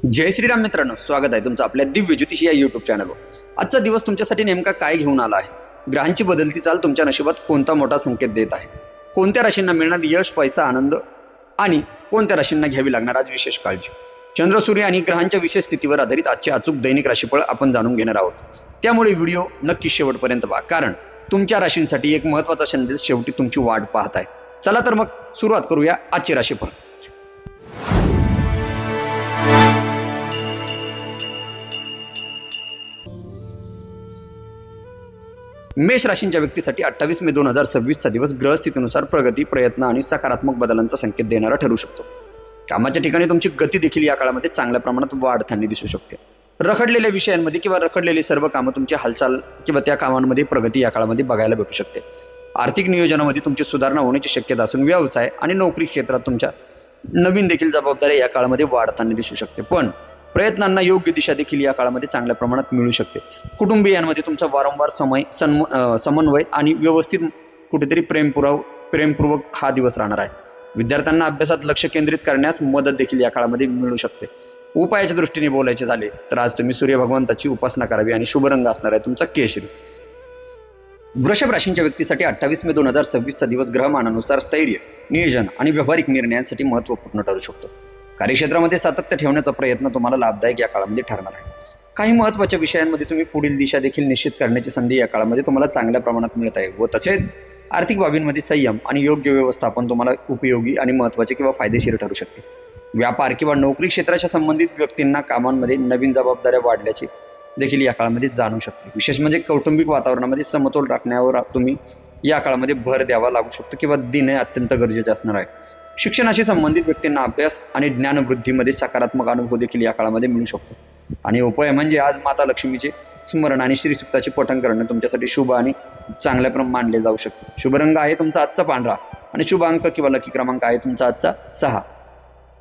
जय श्रीराम मित्रांनो, स्वागत आहे तुमचं आपल्या दिव्य ज्योतिषी या यूट्यूब चॅनलवर. आजचा दिवस तुमच्यासाठी नेमका काय घेऊन आला आहे? ग्रहांची बदलती चाल तुमच्या नशिबात कोणता मोठा संकेत देत आहे? कोणत्या राशींना मिळणार यश, पैसा, आनंद आणि कोणत्या राशींना घ्यावी लागणार आज विशेष काळजी? चंद्र, सूर्य आणि ग्रहांच्या विशेष स्थितीवर आधारित आजचे अचूक दैनिक राशीफळ आपण जाणून घेणार आहोत. त्यामुळे व्हिडिओ नक्की शेवटपर्यंत पहा, कारण तुमच्या राशींसाठी एक महत्त्वाचा संदेश शेवटी तुमची वाट पाहत आहे. चला तर मग सुरुवात करूया आजचे राशीफळ. मेष राशींच्या व्यक्तीसाठी 28 मे 2026 चा दिवस ग्रहस्थितीनुसार प्रगती, प्रयत्न आणि सकारात्मक बदलांचा संकेत देणारा ठरू शकतो. कामाच्या ठिकाणी तुमची गती देखील या काळामध्ये चांगल्या प्रमाणात वाढताना दिसू शकते. रखडलेल्या विषयांमध्ये किंवा रखडलेली सर्व कामं तुमची हालचाल किंवा त्या कामांमध्ये प्रगती या काळामध्ये बघायला भेटू शकते. आर्थिक नियोजनामध्ये तुमची सुधारणा होण्याची शक्यता असून व्यवसाय आणि नोकरी क्षेत्रात तुमच्या नवीन देखील जबाबदारी या काळामध्ये वाढताना दिसू शकते. पण प्रयत्नांना योग्य दिशा देखील या काळामध्ये चांगल्या प्रमाणात मिळू शकते. कुटुंबियांमध्ये तुमचा वारंवार समन्वय आणि व्यवस्थित कुठेतरी प्रेमपूर्वक हा दिवस राहणार आहे. विद्यार्थ्यांना अभ्यासात लक्ष केंद्रित करण्यास मदत देखील या काळामध्ये मिळू शकते. उपायाच्या दृष्टीने बोलायचे झाले तर आज तुम्ही सूर्य भगवंताची उपासना करावी आणि शुभ रंग असणार आहे तुमचा केशरी. वृषभ राशींच्या व्यक्तीसाठी 28 मे 2026 चा दिवस ग्रहमानानुसार स्थैर्य, नियोजन आणि व्यावहारिक निर्णयांसाठी महत्त्वपूर्ण ठरू शकतो. कार्यक्षेत्रामध्ये सातत्य ठेवण्याचा प्रयत्न तुम्हाला लाभदायक या काळामध्ये ठरणार आहे. काही महत्त्वाच्या विषयांमध्ये तुम्ही पुढील दिशा देखील निश्चित करण्याची संधी या काळामध्ये तुम्हाला चांगल्या प्रमाणात मिळत आहे. व तसेच आर्थिक बाबींमध्ये संयम आणि योग्य व्यवस्थापन तुम्हाला उपयोगी आणि महत्त्वाचे किंवा फायदेशीर ठरू शकते. व्यापार किंवा नोकरी क्षेत्राच्या संबंधित व्यक्तींना कामांमध्ये नवीन जबाबदाऱ्या वाढल्याची देखील या काळामध्ये जाणू शकते. विशेष म्हणजे कौटुंबिक वातावरणामध्ये समतोल राखण्यावर तुम्ही या काळामध्ये भर द्यावा लागू शकतो किंवा देणे अत्यंत गरजेचे असणार आहे. शिक्षणाशी संबंधित व्यक्तींना अभ्यास आणि ज्ञानवृद्धीमध्ये सकारात्मक अनुभव देखील या काळामध्ये मिळू शकतो. आणि उपाय म्हणजे आज माता लक्ष्मीचे स्मरण आणि श्रीसुक्ताचे पठण करणे तुमच्यासाठी शुभ आणि चांगल्या मानले जाऊ शकते. शुभ रंग आहे तुमचा आजचा पांढरा आणि शुभ अंक किंवा लकी क्रमांक आहे तुमचा आजचा 6.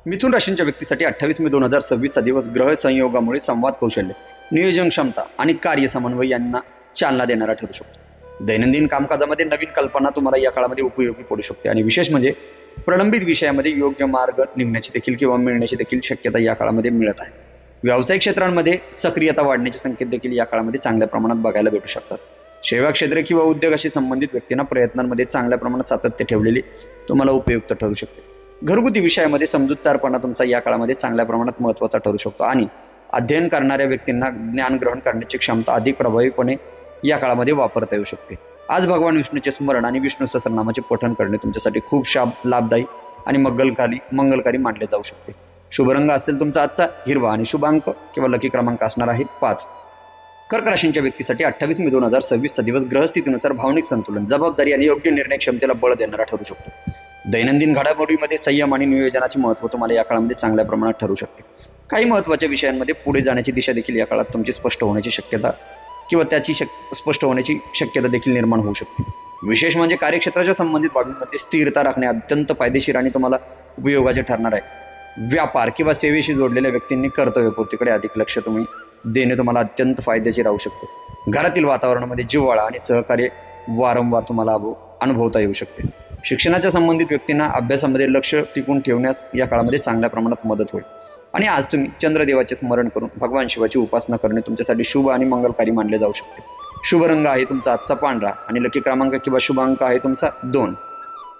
मिथुन राशींच्या व्यक्तीसाठी 28 मे 2026 चा दिवस ग्रह संयोगामुळे संवाद कौशल्य, नियोजन क्षमता आणि कार्य समन्वय यांना चालना देणारा ठरू शकतो. दैनंदिन कामकाजामध्ये नवीन कल्पना तुम्हाला या काळामध्ये उपयोगी पडू शकते. आणि विशेष म्हणजे प्रलंबित विषयामध्ये योग्य मार्ग निघण्याची देखील किंवा मिळण्याची देखील शक्यता या काळामध्ये मिळत आहे. व्यावसायिक क्षेत्रांमध्ये सक्रियता वाढण्याचे संकेत देखील या काळामध्ये चांगल्या प्रमाणात बघायला भेटू शकतात. सेवा क्षेत्र किंवा उद्योगाशी संबंधित व्यक्तींना प्रयत्नांमध्ये चांगल्या प्रमाणात सातत्य ठेवलेली तुम्हाला उपयुक्त ठरू शकते. घरगुती विषयामध्ये समजूतदारपणा तुमचा या काळामध्ये चांगल्या प्रमाणात महत्त्वाचा ठरू शकतो. आणि अध्ययन करणाऱ्या व्यक्तींना ज्ञान ग्रहण करण्याची क्षमता अधिक प्रभावीपणे या काळामध्ये वापरता येऊ शकते. आज भगवान विष्णूचे स्मरण आणि विष्णू सहस्त्रनामाचे पठण करणे तुमच्यासाठी खूप लाभदायी आणि मंगलकारी मानले जाऊ शकते. शुभ रंग असेल तुमचा आजचा हिरवा आणि शुभ अंक किंवा लकी क्रमांक असणार आहे 5. कर्क राशींच्या व्यक्तीसाठी 28 मे 2026 चा दिवस ग्रहस्थितीनुसार भावनिक संतुलन, जबाबदारी आणि योग्य निर्णय क्षमतेला बळ देणारा ठरू शकतो. दैनंदिन घडामोडीमध्ये संयम आणि नियोजनाचे महत्त्व तुम्हाला या काळामध्ये चांगल्या प्रमाणात ठरू शकते. काही महत्त्वाच्या विषयांमध्ये पुढे जाण्याची दिशा देखील या काळात तुमची स्पष्ट होण्याची शक्यता किंवा त्याची स्पष्ट होण्याची शक्यता देखील निर्माण होऊ शकते. विशेष म्हणजे कार्यक्षेत्राच्या संबंधित बाबींमध्ये स्थिरता राखणे अत्यंत फायदेशीर आणि तुम्हाला उपयोगाचे ठरणार आहे. व्यापार किंवा सेवेशी जोडलेल्या व्यक्तींनी कर्तव्यपूर्तीकडे अधिक लक्ष देणे तुम्हाला अत्यंत फायद्याचे राहू शकते. घरातील वातावरणामध्ये जिव्हाळा आणि सहकार्य वारंवार तुम्हाला अनुभवता येऊ शकते. शिक्षणाच्या संबंधित व्यक्तींना अभ्यासामध्ये लक्ष टिकून ठेवण्यास या काळामध्ये चांगल्या प्रमाणात मदत होईल. आणि आज तुम्ही चंद्रदेवाचे स्मरण करून भगवान शिवाची उपासना करणे तुमच्यासाठी शुभ आणि मंगलकारी मानले जाऊ शकते. शुभ रंग आहे तुमचा आजचा पांढरा आणि लकी क्रमांक किंवा शुभ अंक आहे तुमचा 2.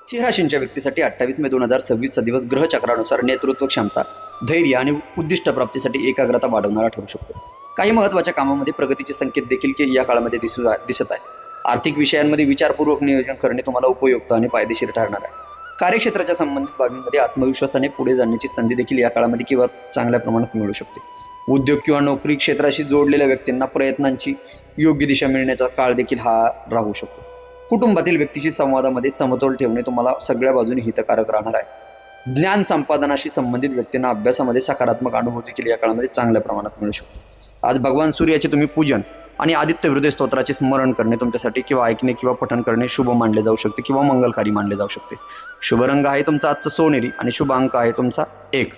सिंह राशींच्या व्यक्तीसाठी 28 मे 2026 चा दिवस ग्रहचक्रानुसार नेतृत्व क्षमता, धैर्य आणि उद्दिष्ट प्राप्तीसाठी एकाग्रता वाढवणारा ठरू शकतो. काही महत्त्वाच्या कामामध्ये प्रगतीचे संकेत देखील या काळामध्ये दिसत आहे. आर्थिक विषयांमध्ये विचारपूर्वक नियोजन करणे तुम्हाला उपयुक्त आणि फायदेशीर ठरणार आहे. कार्यक्षेत्राच्या संबंधित बाबींमध्ये आत्मविश्वासाने पुढे जाण्याची संधी देखील या काळामध्ये किंवा चांगल्या प्रमाणात मिळू शकते. उद्योग किंवा नोकरी क्षेत्राशी जोडलेल्या व्यक्तींना प्रयत्नांची योग्य दिशा मिळण्याचा काळ देखील हा राहू शकतो. कुटुंबातील व्यक्तीशी संवादामध्ये समतोल ठेवणे तुम्हाला सगळ्या बाजूने हितकारक राहणार आहे. ज्ञान संपादनाशी संबंधित व्यक्तींना अभ्यासामध्ये सकारात्मक अनुभव देखील या काळामध्ये चांगल्या प्रमाणात मिळू शकतो. आज भगवान सूर्याचे तुम्ही पूजन आणि आदित्य हृदय स्तोत्राचे स्मरण करणे तुमच्यासाठी किंवा ऐकणे किंवा पठण करणे शुभ मानले जाऊ शकते किंवा मंगलकारी मानले जाऊ शकते. शुभ रंग आहे तुमचा आजचा सोनेरी आणि शुभ अंक आहे तुमचा 1.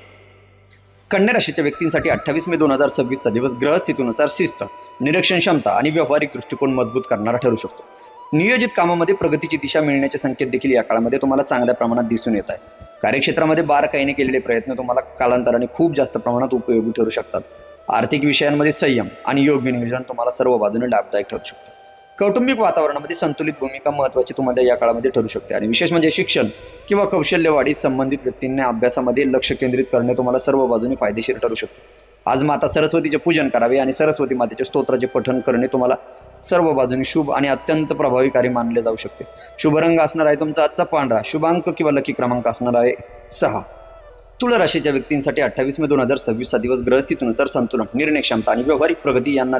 कन्या राशीच्या व्यक्तींसाठी 28 मे 2026 चा दिवस ग्रहस्थितीनुसार शिस्त, निरीक्षण क्षमता आणि व्यावहारिक दृष्टिकोन मजबूत करणारा ठरू शकतो. नियोजित कामामध्ये प्रगतीची दिशा मिळण्याचे संकेत देखील या काळामध्ये तुम्हाला चांगल्या प्रमाणात दिसून येत आहे. कार्यक्षेत्रामध्ये बारकाईने केलेले प्रयत्न तुम्हाला कालांतराने खूप जास्त प्रमाणात उपयोगी ठरू शकतात. आर्थिक विषयांमध्ये संयम आणि योग्य नियोजन तुम्हाला सर्व बाजूने लाभदायक ठरू शकतं. कौटुंबिक वातावरणामध्ये संतुलित भूमिका महत्त्वाची तुम्हाला या काळामध्ये ठरू शकते. आणि विशेष म्हणजे शिक्षण किंवा कौशल्यवाढी संबंधित व्यक्तींना अभ्यासामध्ये लक्ष केंद्रित करणे तुम्हाला सर्व बाजूने फायदेशीर ठरू शकते. आज माता सरस्वतीचे पूजन करावे आणि सरस्वती मातेचे स्तोत्राचे पठण करणे तुम्हाला सर्व बाजूने शुभ आणि अत्यंत प्रभावीकारी मानले जाऊ शकते. शुभ रंग असणार आहे तुमचा आजचा पांढरा. शुभांक किंवा लकी क्रमांक असणार आहे 6. तुला राशीच्या व्यक्तींसाठी 28 मे 2026 हा दिवस ग्रहस्थितीनुसार संतुलन, निर्णय क्षमता आणि व्यावहारिक प्रगती यांना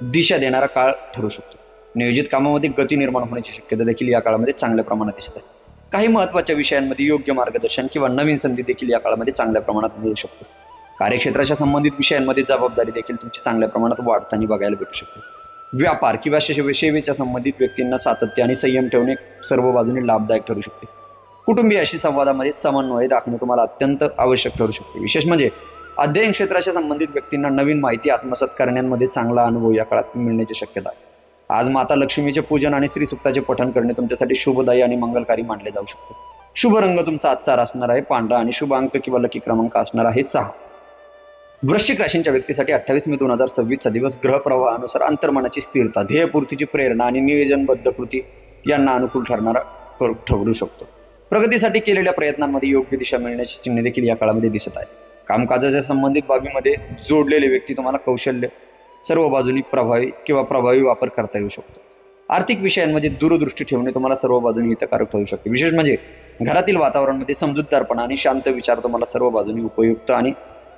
दिशा देणारा काळ ठरू शकतो. नियोजित कामामध्ये गती निर्माण होण्याची शक्यता देखील या काळामध्ये चांगल्या प्रमाणात दिसत आहे. काही महत्त्वाच्या विषयांमध्ये योग्य मार्गदर्शन किंवा नवीन संधी देखील या काळामध्ये चांगल्या प्रमाणात मिळू शकतो. कार्यक्षेत्राच्या संबंधित विषयांमध्ये जबाबदारी देखील तुमची चांगल्या प्रमाणात वाढताना बघायला भेटू शकते. व्यापार किंवा सेवेच्या संबंधित व्यक्तींना सातत्य आणि संयम ठेवणे सर्व बाजूने लाभदायक ठरू शकते. कुटुंबियाशी संवादामध्ये समन्वय राखणे तुम्हाला अत्यंत आवश्यक ठरू शकते. विशेष म्हणजे अध्ययन क्षेत्राच्या संबंधित व्यक्तींना नवीन माहिती आत्मसात करण्यामध्ये चांगला अनुभव या काळात मिळण्याची शक्यता आहे. आज माता लक्ष्मीचे पूजन आणि श्रीसुक्ताचे पठण करणे तुमच्यासाठी शुभदायी आणि मंगलकारी मानले जाऊ शकते. शुभ रंग तुमचा आजचा असणार आहे पांढरा आणि शुभ अंक किंवा लकी क्रमांक असणार आहे 6. वृश्चिक राशींच्या व्यक्तीसाठी 28 मे 2026 चा दिवस ग्रह प्रवाहानुसार अंतर्मनाची स्थिरता, ध्येयपूर्तीची प्रेरणा आणि नियोजनबद्ध कृती यांना अनुकूल ठरणारा ठरू शकतो. प्रगतीसाठी केलेल्या प्रयत्नांमध्ये योग्य दिशा मिळण्याची चिन्हे देखील या काळामध्ये दिसत आहे. कामकाजाच्या संबंधित बाबीमध्ये जोडलेले व्यक्ती तुम्हाला कौशल्य सर्व बाजूनी प्रभावी वापर करता येऊ शकतो. आर्थिक विषयांमध्ये दूरदृष्टी ठेवणे तुम्हाला सर्व बाजूनी हितकारक ठरू शकते. विशेष म्हणजे घरातील वातावरणामध्ये समजूतदारपणा आणि शांत विचार तुम्हाला सर्व बाजूनी उपयुक्त आणि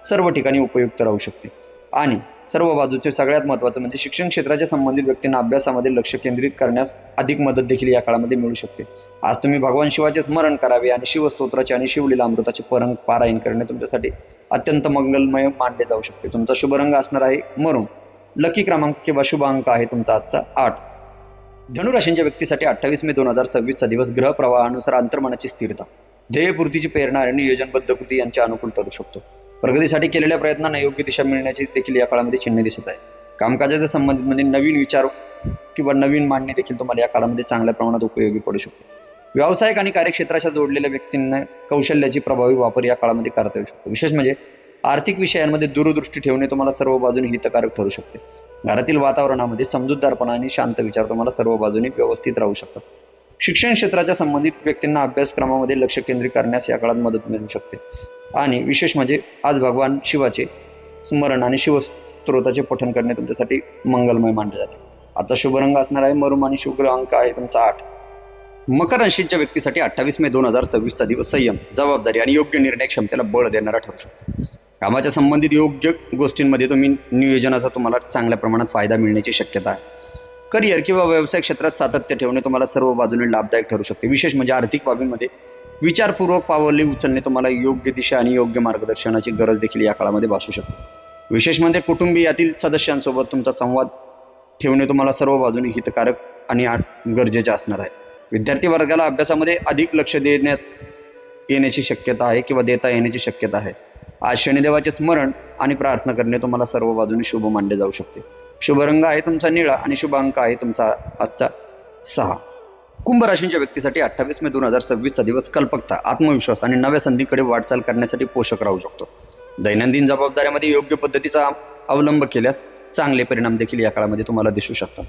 सर्व ठिकाणी उपयुक्त राहू शकते. आणि सर्व बाजूचे सगळ्यात महत्त्वाचं म्हणजे शिक्षण क्षेत्राच्या संबंधित व्यक्तींना अभ्यासामध्ये लक्ष केंद्रित करण्यास अधिक मदत देखील या काळामध्ये मिळू शकते. आज तुम्ही भगवान शिवाचे स्मरण करावे आणि शिवस्तोत्राचे आणि शिवलीला अमृताचे पारायण करणे तुमच्यासाठी अत्यंत मंगलमय मानले जाऊ शकते. तुमचा शुभ रंग असणार आहे मरून. लकी क्रमांक किंवा शुभ अंक आहे तुमचा आजचा 8. धनुराशींच्या व्यक्तीसाठी 28 मे 2026 चा दिवस ग्रह प्रवाहानुसार अंतर्मनाची स्थिरता, ध्येयपूर्तीची प्रेरणा आणि नियोजनबद्ध कृती यांच्या अनुकूल ठरू शकतो. प्रगतीसाठी केलेल्या प्रयत्नांना योग्य दिशा मिळण्याची देखील या काळामध्ये चिन्हे दिसत आहे. कामकाजाच्या संबंधित नवीन विचार किंवा नवीन मांडणी देखील तुम्हाला या काळामध्ये चांगल्या प्रमाणात उपयोगी पडू शकतो. व्यावसायिक आणि कार्यक्षेत्राच्या जोडलेल्या व्यक्तींना कौशल्याची प्रभावी वापर या काळामध्ये करता येऊ शकतो. विशेष म्हणजे आर्थिक विषयांमध्ये दूरदृष्टी ठेवणे तुम्हाला सर्व बाजूने हितकारक ठरू शकते. घरातील वातावरणामध्ये समजूतदारपणा आणि शांत विचार तुम्हाला सर्व बाजूने व्यवस्थित राहू शकतात. शिक्षण क्षेत्राच्या संबंधित व्यक्तींना अभ्यासक्रमामध्ये लक्ष केंद्रित करण्यास या काळात मदत मिळू शकते. आणि विशेष म्हणजे आज भगवान शिवाचे स्मरण आणि शिवस्तोत्राचे पठण करणे तुमच्यासाठी मंगलमय मानले जाते. आजचा शुभ रंग असणार आहे मरून आणि शुभ अंक आहे तुमचा 8. मकर राशीच्या व्यक्तीसाठी 28 मे 2026 चा दिवस संयम, जबाबदारी आणि योग्य निर्णय क्षमतेला बळ देणारा ठरू शकतो. कामाच्या संबंधित योग्य गोष्टींमध्ये नियोजनाचा तुम्हाला चांगल्या प्रमाणात फायदा मिळण्याची शक्यता आहे. करिअर किंवा व्यवसाय क्षेत्रात सातत्य ठेवणे तुम्हाला सर्व बाजूने लाभदायक ठरू शकते. विशेष म्हणजे आर्थिक बाबींमध्ये विचारपूर्वक पावले उचलणे तुम्हाला योग्य दिशा आणि योग्य मार्गदर्शनाची गरज देखील या काळामध्ये भासू शकते. विशेष म्हणजे कुटुंबियातील सदस्यांसोबत तुमचा संवाद ठेवणे तुम्हाला सर्व बाजूने हितकारक आणि गरजेचे असणार आहे. विद्यार्थी वर्गाला अभ्यासामध्ये अधिक लक्ष देण्यात येण्याची शक्यता आहे किंवा देता येण्याची शक्यता आहे. आज शनिदेवाचे स्मरण आणि प्रार्थना करणे तुम्हाला सर्व बाजूने शुभ मानले जाऊ शकते. शुभ रंग आहे तुमचा निळा आणि शुभ अंक आहे तुमचा आजचा 6. कुंभ राशींच्या व्यक्तीसाठी 28 मे 2026 चा दिवस कल्पकता, आत्मविश्वास आणि नव्या संधीकडे वाटचाल करण्यासाठी पोषक राहू शकतो. दैनंदिन जबाबदाऱ्यामध्ये योग्य पद्धतीचा अवलंब केल्यास चांगले परिणाम देखील या काळामध्ये तुम्हाला दिसू शकतात.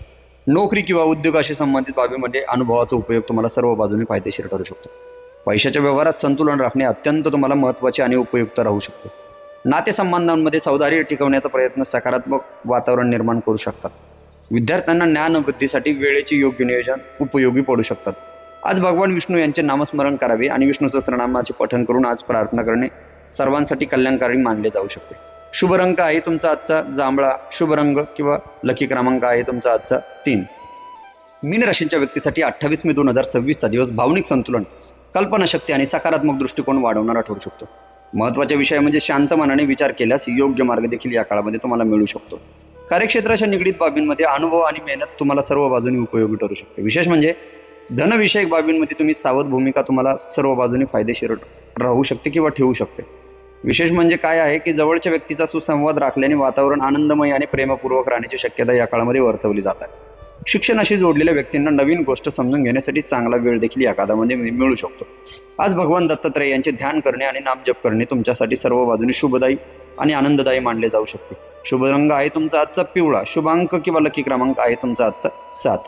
नोकरी किंवा उद्योगाशी संबंधित बाबीमध्ये अनुभवाचा उपयोग तुम्हाला सर्व बाजूने फायदेशीर ठरू शकतो. पैशाच्या व्यवहारात संतुलन राखणे अत्यंत तुम्हाला महत्त्वाचे आणि उपयुक्त राहू शकतो. नातेसंबंधांमध्ये सौहार्द टिकवण्याचा प्रयत्न सकारात्मक वातावरण निर्माण करू शकतात. विद्यार्थ्यांना ज्ञानवृद्धीसाठी वेळेचे योग्य नियोजन उपयोगी पडू शकतात. आज भगवान विष्णू यांचे नामस्मरण करावे आणि विष्णू सहस्त्रनामाचे पठण करून आज प्रार्थना करणे सर्वांसाठी कल्याणकारी मानले जाऊ शकते. शुभ रंग आहे तुमचा आजचा जांभळा. शुभ रंग किंवा लकी क्रमांक आहे तुमचा आजचा 3. मीन राशीच्या व्यक्तीसाठी 28 मे 2026 चा दिवस भावनिक संतुलन, कल्पनाशक्ती आणि सकारात्मक दृष्टिकोन वाढवणारा ठरू शकतो. महत्त्वाच्या विषय म्हणजे शांत मनाने विचार केल्यास योग्य मार्ग देखील या काळामध्ये तुम्हाला मिळू शकतो. कार्यक्षेत्राच्या निगडीत बाबींमध्ये अनुभव आणि मेहनत तुम्हाला सर्व बाजूने उपयोगी ठरू शकते. विशेष म्हणजे धनविषयक बाबींमध्ये तुम्ही सावध भूमिका तुम्हाला सर्व बाजूने फायदेशीर राहू शकते किंवा ठेवू शकते. विशेष म्हणजे काय आहे की जवळच्या व्यक्तीचा सुसंवाद राखल्याने वातावरण आनंदमय आणि प्रेमपूर्वक राहण्याची शक्यता या काळामध्ये वर्तवली जात आहे. शिक्षणाशी जोडलेल्या व्यक्तींना नवीन गोष्ट समजून घेण्यासाठी चांगला वेळ देखील या काळामध्ये मिळू शकतो. आज भगवान दत्तात्रय यांचे ध्यान करणे आणि नामजप करणे तुमच्यासाठी सर्व बाजूने शुभदायी आणि आनंददायी मानले जाऊ शकते. शुभ रंग आहे तुमचा आजचा पिवळा. शुभ अंक किंवा लकी क्रमांक आहे तुमचा आजचा 7.